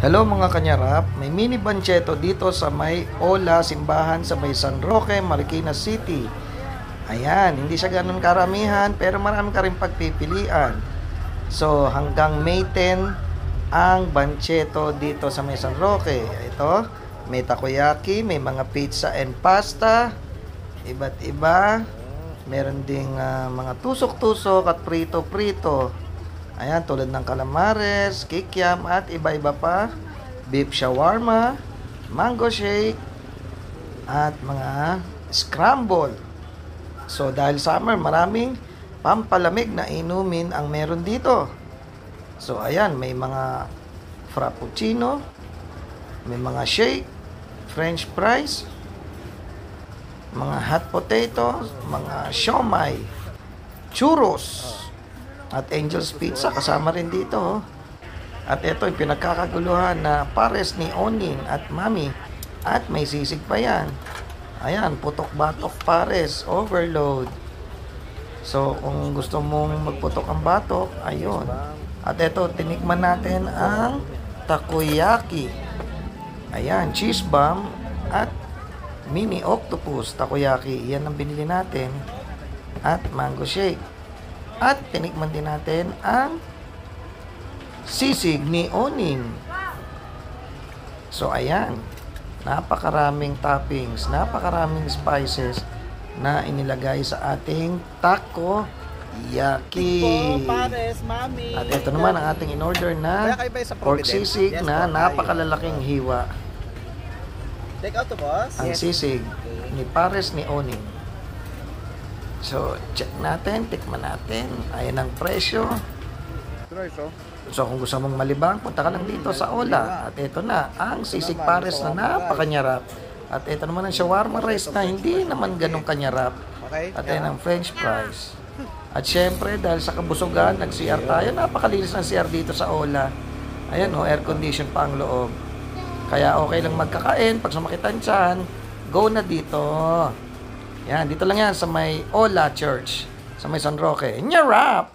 Hello mga kanyarap, may mini bancheto dito sa may Ola Simbahan sa may San Roque, Marikina City. Ayan, hindi siya ganun karamihan pero marami ka rin pagpipilian. So hanggang May 10 ang bancheto dito sa may San Roque. Ito, may takoyaki, may mga pizza and pasta, iba't iba. Meron ding mga tusok-tusok at prito-prito. Ayan, tulad ng calamares, kikiam at iba-iba pa. Beef shawarma, mango shake, at mga scramble. So dahil summer, maraming pampalamig na inumin ang meron dito. So ayan, may mga frappuccino, may mga shake, french fries, mga hot potatoes, mga siomai, churros, at Angel's Pizza kasama rin dito. At ito yung pinagkakaguluhan na pares ni Oning at Mami. At may sisig pa yan. Ayan, putok-batok pares, overload. So, kung gusto mong magputok ang batok, ayun. At ito, tinikman natin ang takoyaki. Ayan, cheese bomb at mini octopus takoyaki. Yan ang binili natin. At mango shake. At tinikman din natin ang sisig ni Oning. So ayan, napakaraming toppings, napakaraming spices na inilagay sa ating takoyaki. At ito naman ang ating in-order na pork sisig na napakalalaking hiwa. Take out to boss. Ang sisig ni pares ni Oning. So, check natin, tikman natin. Ayan ang presyo. So, kung gusto mong malibang, punta ka lang dito sa Ola. At ito na, ang sisig pares na napakanyarap. At ito naman ang shawarma rice na hindi naman ganun kanyarap. At ayan ang french fries. At syempre, dahil sa kabusugan, nag-CR tayo. Napakalinis ng CR dito sa Ola. Ayan air condition pa ang loob. Kaya okay lang magkakain. Pag sumakitan tiyan, go na dito. Yan, dito lang yan sa may Ola Church, sa may San Roque. Nyarap!